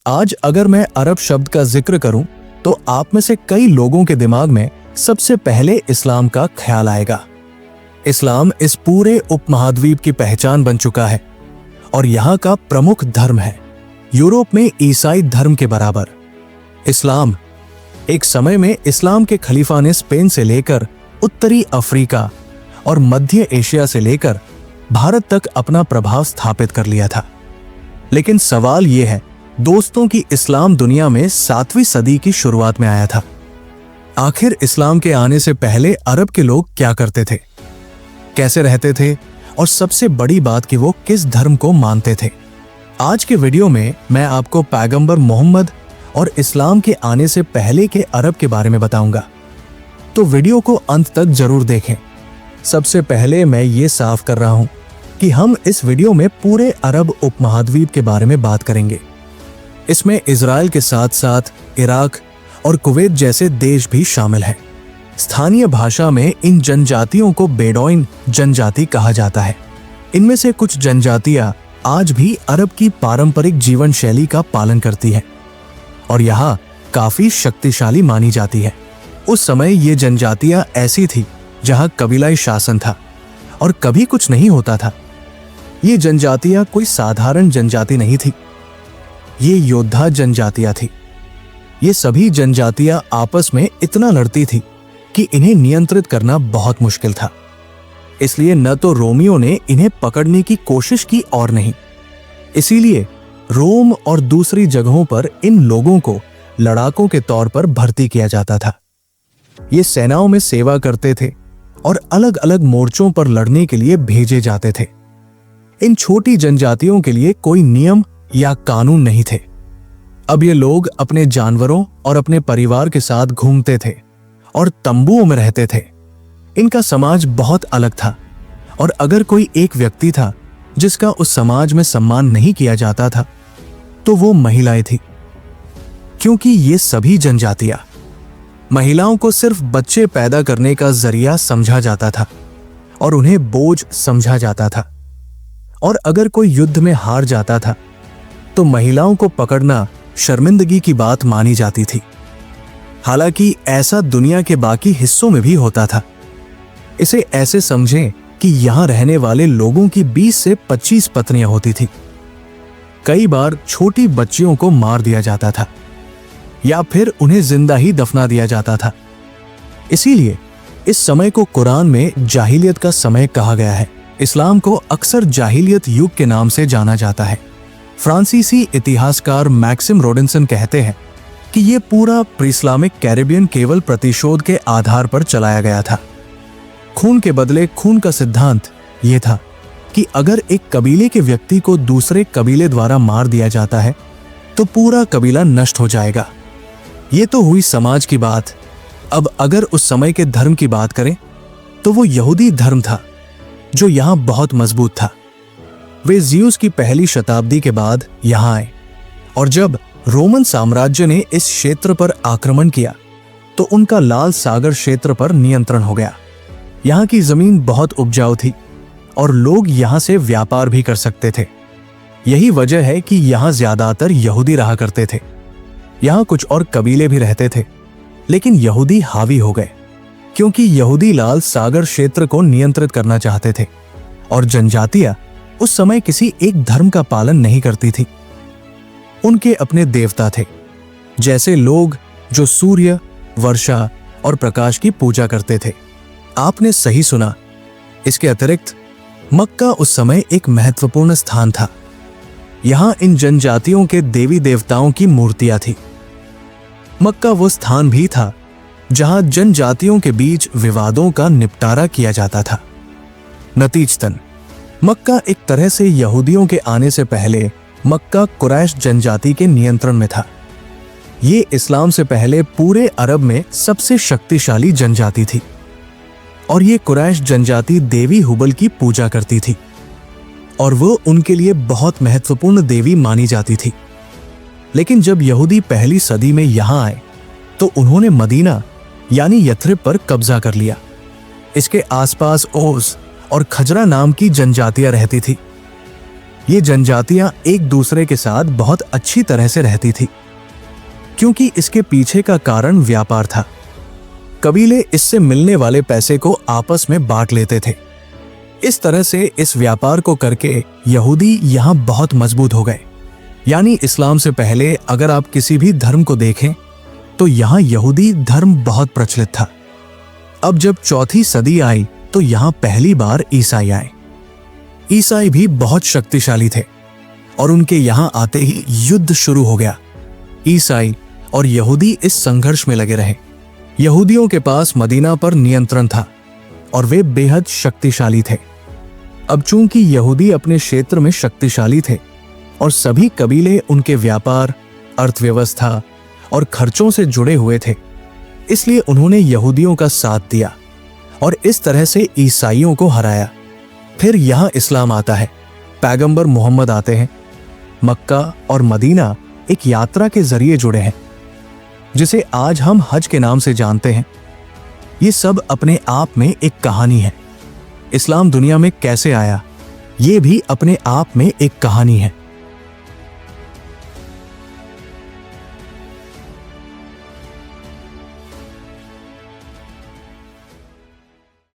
आज अगर मैं अरब शब्द का जिक्र करूं तो आप में से कई लोगों के दिमाग में सबसे पहले इस्लाम का ख्याल आएगा। इस्लाम इस पूरे उपमहाद्वीप की पहचान बन चुका है और यहाँ का प्रमुख धर्म है, यूरोप में ईसाई धर्म के बराबर। इस्लाम एक समय में इस्लाम के खलीफा ने स्पेन से लेकर उत्तरी अफ्रीका और मध्य एशिया से लेकर भारत तक अपना प्रभाव स्थापित कर लिया था। लेकिन सवाल यह है दोस्तों कि इस्लाम दुनिया में 7वीं सदी की शुरुआत में आया था। आखिर इस्लाम के आने से पहले अरब के लोग क्या करते थे, कैसे रहते थे और सबसे बड़ी बात कि वो किस धर्म को मानते थे। आज के वीडियो में मैं आपको पैगंबर मोहम्मद और इस्लाम के आने से पहले के अरब के बारे में बताऊंगा, तो वीडियो को अंत तक जरूर देखें। सबसे पहले मैं ये साफ कर रहा हूं कि हम इस वीडियो में पूरे अरब उपमहाद्वीप के बारे में बात करेंगे। इसमें इजराइल के साथ साथ इराक और कुवैत जैसे देश भी शामिल हैं। स्थानीय भाषा में इन जनजातियों को बेडौइन जनजाति कहा जाता है। इनमें से कुछ जनजातियां आज भी अरब की पारंपरिक जीवन शैली का पालन करती है और यहाँ काफी शक्तिशाली मानी जाती है। उस समय ये जनजातियां ऐसी थी जहाँ कबीलाई शासन था और कभी कुछ नहीं होता था। ये जनजातियां कोई साधारण जनजाति नहीं थी, ये योद्धा जनजातियां थी। ये सभी जनजातियां आपस में इतना लड़ती थी कि इन्हें नियंत्रित करना बहुत मुश्किल था। इसलिए न तो रोमियों ने इन्हें पकड़ने की कोशिश की और नहीं। इसीलिए रोम और दूसरी जगहों पर इन लोगों को लड़ाकों के तौर पर भर्ती किया जाता था। ये सेनाओं में सेवा करते थे और अलग अलग मोर्चों पर लड़ने के लिए भेजे जाते थे। इन छोटी जनजातियों के लिए कोई नियम या कानून नहीं थे। अब ये लोग अपने जानवरों और अपने परिवार के साथ घूमते थे और तंबुओं में रहते थे। इनका समाज बहुत अलग था और अगर कोई एक व्यक्ति था जिसका उस समाज में सम्मान नहीं किया जाता था तो वो महिलाएं थी, क्योंकि ये सभी जनजातियां महिलाओं को सिर्फ बच्चे पैदा करने का जरिया समझा जाता था और उन्हें बोझ समझा जाता था। और अगर कोई युद्ध में हार जाता था तो महिलाओं को पकड़ना शर्मिंदगी की बात मानी जाती थी। हालांकि ऐसा दुनिया के बाकी हिस्सों में भी होता था। इसे ऐसे समझें कि यहां रहने वाले लोगों की 20 से 25 पत्नियां होती थी। कई बार छोटी बच्चियों को मार दिया जाता था या फिर उन्हें जिंदा ही दफना दिया जाता था। इसीलिए इस समय को कुरान में जाहिलियत का समय कहा गया है। इस्लाम को अक्सर जाहिलियत युग के नाम से जाना जाता है। फ्रांसीसी इतिहासकार मैक्सिम रोडिन्सन कहते हैं कि यह पूरा प्री इस्लामिक कैरिबियन केवल प्रतिशोध के आधार पर चलाया गया था। खून के बदले खून का सिद्धांत यह था कि अगर एक कबीले के व्यक्ति को दूसरे कबीले द्वारा मार दिया जाता है तो पूरा कबीला नष्ट हो जाएगा। ये तो हुई समाज की बात। अब अगर उस समय के धर्म की बात करें तो वो यहूदी धर्म था जो यहाँ बहुत मजबूत था। वे ज़्यूस की पहली शताब्दी के बाद यहाँ आए और जब रोमन साम्राज्य ने इस क्षेत्र पर आक्रमण किया तो उनका लाल सागर क्षेत्र पर नियंत्रण हो गया। यहाँ की जमीन बहुत उपजाऊ थी और लोग यहाँ से व्यापार भी कर सकते थे। यही वजह है कि यहाँ ज्यादातर यहूदी रहा करते थे। यहाँ कुछ और कबीले भी रहते थे, लेकिन यहूदी हावी हो गए क्योंकि यहूदी लाल सागर क्षेत्र को नियंत्रित करना चाहते थे और जनजातियां उस समय किसी एक धर्म का पालन नहीं करती थी। उनके अपने देवता थे, जैसे लोग जो सूर्य, वर्षा और प्रकाश की पूजा करते थे। आपने सही सुना। इसके अतिरिक्त मक्का उस समय एक महत्वपूर्ण स्थान था। यहाँ इन जनजातियों के देवी देवताओं की मूर्तियां थी। मक्का वो स्थान भी था जहां जनजातियों के बीच विवादों का निपटारा किया जाता था। नतीजतन मक्का एक तरह से यहूदियों के आने से पहले मक्का कुरैश जनजाति के नियंत्रण में था। ये इस्लाम से पहले पूरे अरब में सबसे शक्तिशाली जनजाति थी और ये कुरैश जनजाति देवी हुबल की पूजा करती थी और वो उनके लिए बहुत महत्वपूर्ण देवी मानी जाती थी। लेकिन जब यहूदी पहली सदी में यहाँ आए तो उन्होंने मदीना यानी यथरिब पर कब्जा कर लिया। इसके आसपास ओस और खजरा नाम की जनजातियां रहती थी। ये जनजातियां एक दूसरे के साथ बहुत अच्छी तरह से रहती थी, क्योंकि इसके पीछे का कारण व्यापार था। कबीले इससे मिलने वाले पैसे को आपस में बांट लेते थे। इस तरह से इस व्यापार को करके यहूदी यहां बहुत मजबूत हो गए। यानी इस्लाम से पहले अगर आप किसी भी धर्म को देखें तो यहां यहूदी धर्म बहुत प्रचलित था। अब जब चौथी सदी आई तो यहां पहली बार ईसाई आए। ईसाई भी बहुत शक्तिशाली थे और उनके यहां आते ही युद्ध शुरू हो गया। ईसाई और यहूदी इस संघर्ष में लगे रहे। यहूदियों के पास मदीना पर नियंत्रण था और वे बेहद शक्तिशाली थे। अब चूंकि यहूदी अपने क्षेत्र में शक्तिशाली थे और सभी कबीले उनके व्यापार, अर्थव्यवस्था और खर्चों से जुड़े हुए थे, इसलिए उन्होंने यहूदियों का साथ दिया और इस तरह से ईसाइयों को हराया। फिर यहां इस्लाम आता है, पैगंबर मोहम्मद आते हैं। मक्का और मदीना एक यात्रा के जरिए जुड़े हैं, जिसे आज हम हज के नाम से जानते हैं। ये सब अपने आप में एक कहानी है। इस्लाम दुनिया में कैसे आया, ये भी अपने आप में एक कहानी है।